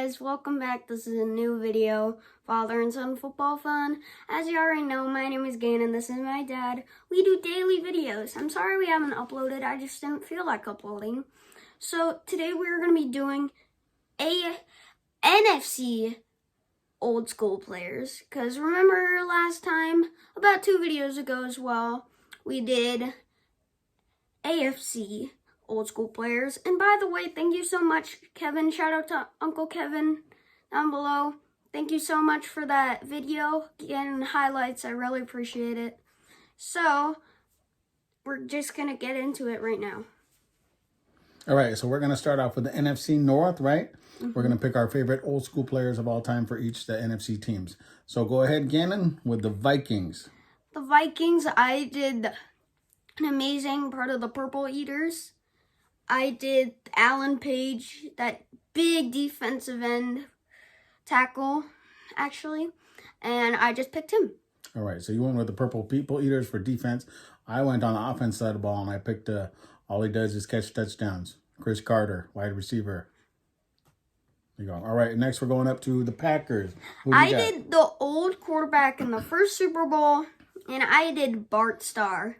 guys, welcome back. This is a new video, Father and Son Football Fun. As you already know, my name is Gan and this is my dad. We do daily videos. I'm sorry we haven't uploaded, I just didn't feel like uploading. So today we're going to be doing a NFC old school players. Because remember last time, about 2 videos ago as well, we did AFC old school players. And by the way, thank you so much, Kevin. Shout out to Uncle Kevin down below. Thank you so much for that video and highlights. I really appreciate it. So we're just gonna get into it right now. All right, so we're gonna start off with the NFC North, right? We're gonna pick our favorite old school players of all time for each of the NFC teams. So go ahead, Gannon, with the Vikings. The Vikings, I did an amazing part of the Purple Eaters. I did Alan Page, that big defensive end tackle, actually, and I just picked him. All right, so you went with the Purple People Eaters for defense. I went on the offense side of the ball, and I picked all he does is catch touchdowns. Chris Carter, wide receiver. There you go. All right, next we're going up to the Packers. I did the old quarterback in the first Super Bowl, and I did Bart Starr.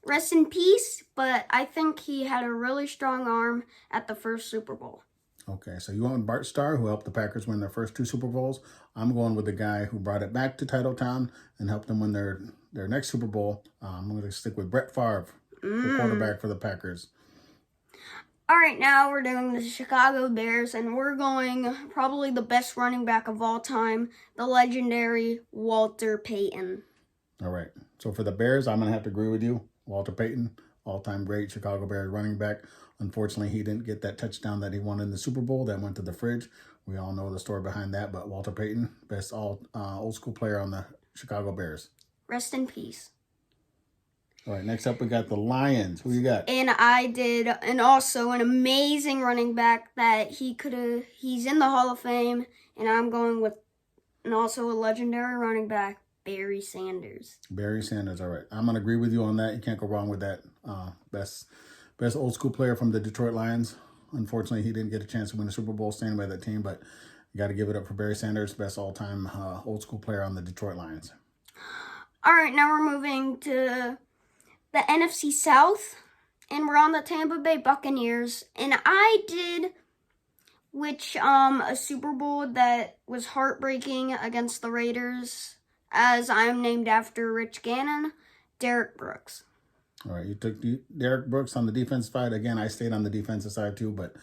Rest in peace, but I think he had a really strong arm at the first Super Bowl. Okay, so you went with Bart Starr, who helped the Packers win their first 2 Super Bowls. I'm going with the guy who brought it back to Titletown and helped them win their next Super Bowl. I'm going to stick with Brett Favre, the quarterback for the Packers. All right, now we're doing the Chicago Bears, and we're going probably the best running back of all time, the legendary Walter Payton. All right, so for the Bears, I'm going to have to agree with you. Walter Payton, all-time great Chicago Bears running back. Unfortunately, he didn't get that touchdown that he won in the Super Bowl. That went to the fridge. We all know the story behind that, but Walter Payton, best old school player on the Chicago Bears. Rest in peace. All right, next up we got the Lions. Who you got? And I did, and also an amazing running back that he's in the Hall of Fame, and I'm going with, and also a legendary running back, Barry Sanders. Barry Sanders, all right. I'm going to agree with you on that. You can't go wrong with that. Best old school player from the Detroit Lions. Unfortunately, he didn't get a chance to win the Super Bowl standing by that team, but you got to give it up for Barry Sanders, best all-time old school player on the Detroit Lions. All right, now we're moving to the NFC South, and we're on the Tampa Bay Buccaneers, and I did a Super Bowl that was heartbreaking against the Raiders, as I am named after Rich Gannon, Derek Brooks. All right, you took Derek Brooks on the defensive side. Again, I stayed on the defensive side too, but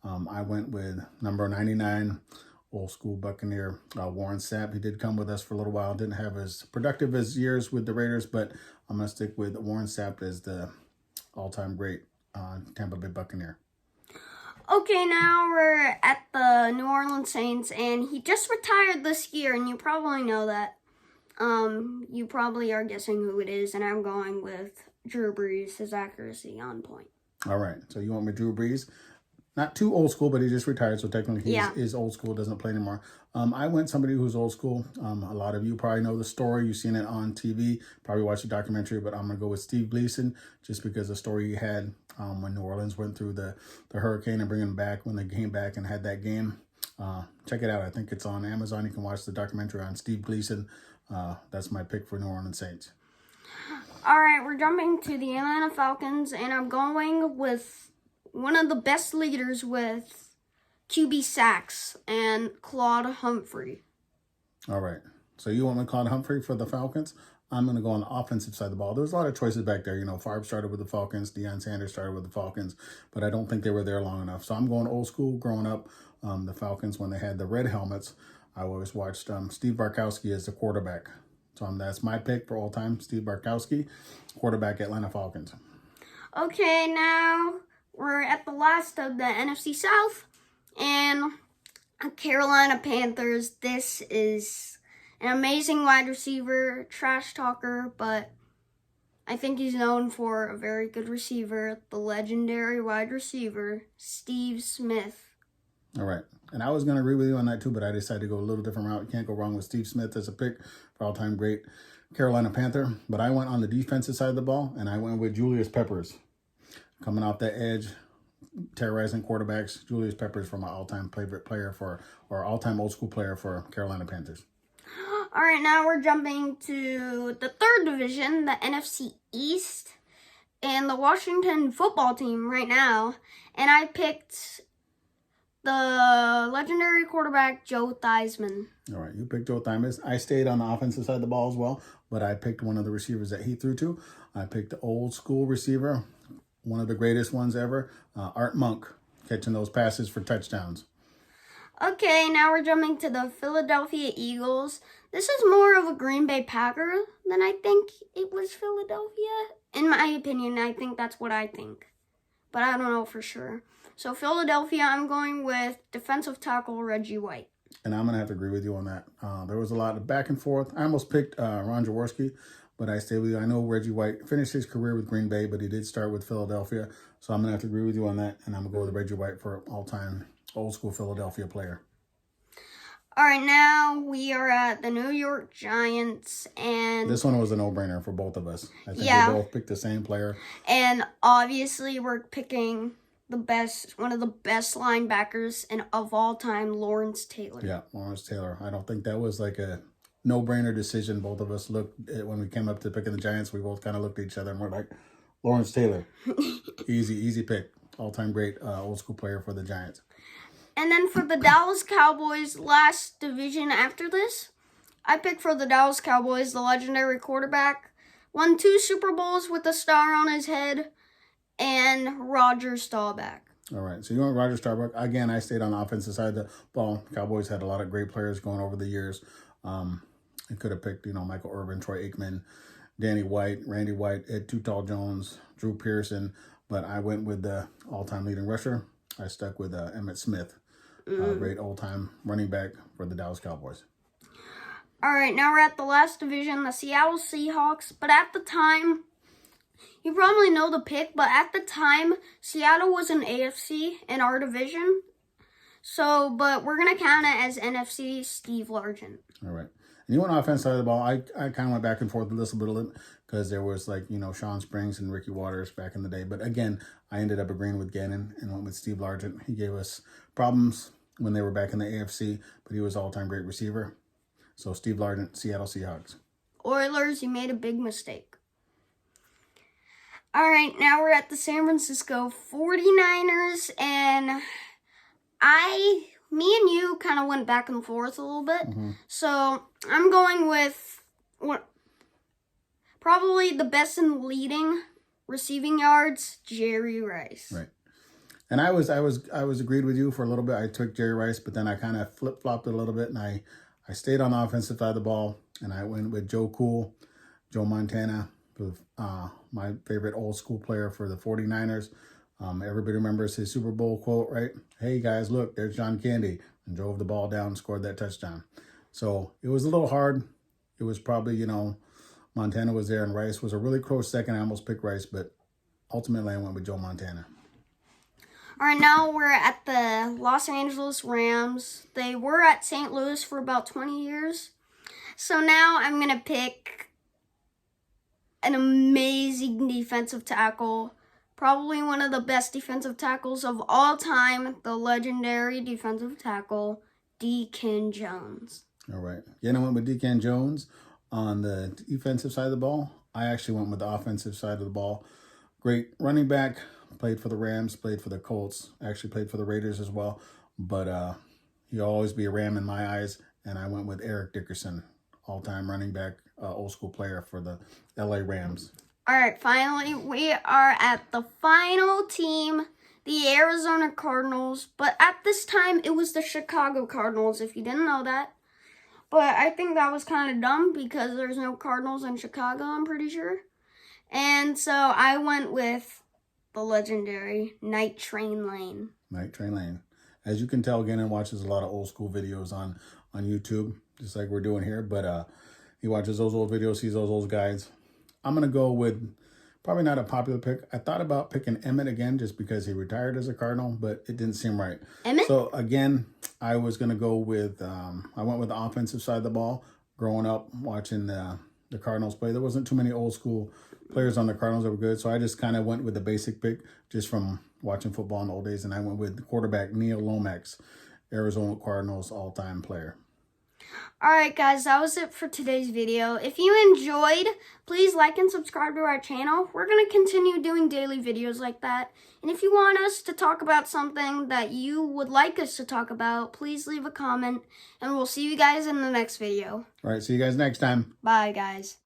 I went with number 99, old school Buccaneer, Warren Sapp. He did come with us for a little while. Didn't have as productive as years with the Raiders, but I'm going to stick with Warren Sapp as the all-time great Tampa Bay Buccaneer. Okay, now we're at the New Orleans Saints, and he just retired this year, and you probably know that. You probably are guessing who it is, and I'm going with Drew Brees, his accuracy on point. All right, so you went with Drew Brees. Not too old school, but he just retired, so technically he is old school, doesn't play anymore. I went somebody who's old school. A lot of you probably know the story. You've seen it on TV, probably watched the documentary, but I'm going to go with Steve Gleason just because the story he had when New Orleans went through the hurricane and bringing him back when they came back and had that game. Check it out. I think it's on Amazon. You can watch the documentary on Steve Gleason. That's my pick for New Orleans Saints. All right, we're jumping to the Atlanta Falcons, and I'm going with one of the best leaders with QB sacks and Claude Humphrey. All right, so you went with Claude Humphrey for the Falcons. I'm going to go on the offensive side of the ball. There was a lot of choices back there. You know, Favre started with the Falcons. Deion Sanders started with the Falcons, but I don't think they were there long enough. So I'm going old school. Growing up, the Falcons, when they had the red helmets, I always watched Steve Bartkowski as the quarterback. So that's my pick for all time, Steve Bartkowski, quarterback Atlanta Falcons. Okay, now we're at the last of the NFC South, and Carolina Panthers. This is an amazing wide receiver, trash talker, but I think he's known for a very good receiver, the legendary wide receiver, Steve Smith. All right. And I was going to agree with you on that too, but I decided to go a little different route. You can't go wrong with Steve Smith as a pick for all-time great Carolina Panther. But I went on the defensive side of the ball, and I went with Julius Peppers. Coming off that edge, terrorizing quarterbacks. Julius Peppers from my all-time favorite player or all-time old school player for Carolina Panthers. All right, now we're jumping to the third division, the NFC East, and the Washington football team right now. And I picked the legendary quarterback, Joe Theismann. All right, you picked Joe Theismann. I stayed on the offensive side of the ball as well, but I picked one of the receivers that he threw to. I picked the old school receiver, one of the greatest ones ever, Art Monk, catching those passes for touchdowns. Okay, now we're jumping to the Philadelphia Eagles. This is more of a Green Bay Packer than I think it was Philadelphia. In my opinion, I think that's what I think. But I don't know for sure. So Philadelphia, I'm going with defensive tackle Reggie White. And I'm going to have to agree with you on that. There was a lot of back and forth. I almost picked Ron Jaworski, but I stayed with you. I know Reggie White finished his career with Green Bay, but he did start with Philadelphia. So I'm going to have to agree with you on that. And I'm going to go with Reggie White for all-time old school Philadelphia player. All right, now we are at the New York Giants, and this one was a no-brainer for both of us. I think we both picked the same player. And obviously, we're picking one of the best linebackers of all time, Lawrence Taylor. Yeah, Lawrence Taylor. I don't think that was like a no-brainer decision. Both of us looked when we came up to picking the Giants. We both kind of looked at each other and we're like, Lawrence Taylor, easy pick, all-time great old school player for the Giants. And then for the Dallas Cowboys, last division after this, I picked for the Dallas Cowboys the legendary quarterback, won 2 Super Bowls with a star on his head, and Roger Staubach. All right, so you went Roger Staubach. Again, I stayed on the offensive side of the ball. Cowboys had a lot of great players going over the years. I could have picked, Michael Irvin, Troy Aikman, Danny White, Randy White, Ed Too Tall Jones, Drew Pearson, but I went with the all-time leading rusher. I stuck with Emmitt Smith. Great old-time running back for the Dallas Cowboys. All right, now we're at the last division, the Seattle Seahawks. But at the time, you probably know the pick, but at the time, Seattle was an AFC in our division. So, but we're going to count it as NFC Steve Largent. All right. And you went offense side of the ball. I kind of went back and forth with this a little bit because there was Sean Springs and Ricky Waters back in the day. But again, I ended up agreeing with Gannon and went with Steve Largent. He gave us problems when they were back in the AFC, but he was all-time great receiver. So Steve Largent, Seattle Seahawks. Oilers, you made a big mistake. All right, now we're at the San Francisco 49ers, and me and you kind of went back and forth a little bit. Mm-hmm. So I'm going with probably the best in leading receiving yards, Jerry Rice. Right. And I was agreed with you for a little bit. I took Jerry Rice, but then I kind of flip-flopped it a little bit, and I stayed on the offensive side of the ball, and I went with Joe Cool, Joe Montana, my favorite old school player for the 49ers. Everybody remembers his Super Bowl quote, right? Hey, guys, look, there's John Candy, and drove the ball down and scored that touchdown. So it was a little hard. It was probably, Montana was there, and Rice was a really close second. I almost picked Rice, but ultimately I went with Joe Montana. All right, now we're at the Los Angeles Rams. They were at St. Louis for about 20 years. So now I'm going to pick an amazing defensive tackle, probably one of the best defensive tackles of all time, the legendary defensive tackle, Dkan Jones. All right. I went with Dkan Jones on the defensive side of the ball. I actually went with the offensive side of the ball. Great running back. Played for the Rams, played for the Colts, actually played for the Raiders as well. But he'll always be a Ram in my eyes. And I went with Eric Dickerson, all-time running back, old school player for the LA Rams. All right, finally, we are at the final team, the Arizona Cardinals. But at this time, it was the Chicago Cardinals, if you didn't know that. But I think that was kind of dumb because there's no Cardinals in Chicago, I'm pretty sure. And so I went with the legendary Night Train Lane. Night Train Lane. As you can tell, Gannon watches a lot of old school videos on YouTube, just like we're doing here. But he watches those old videos, sees those old guides. I'm going to go with probably not a popular pick. I thought about picking Emmett again just because he retired as a Cardinal, but it didn't seem right. Emmett? So, again, I was going to go with, I went with the offensive side of the ball. Growing up, watching the the Cardinals play. There wasn't too many old school players on the Cardinals that were good, so I just kind of went with the basic pick just from watching football in the old days, and I went with the quarterback Neil Lomax, Arizona Cardinals all-time player. Alright guys, that was it for today's video. If you enjoyed, please like and subscribe to our channel. We're going to continue doing daily videos like that. And if you want us to talk about something that you would like us to talk about, please leave a comment. And we'll see you guys in the next video. Alright, see you guys next time. Bye guys.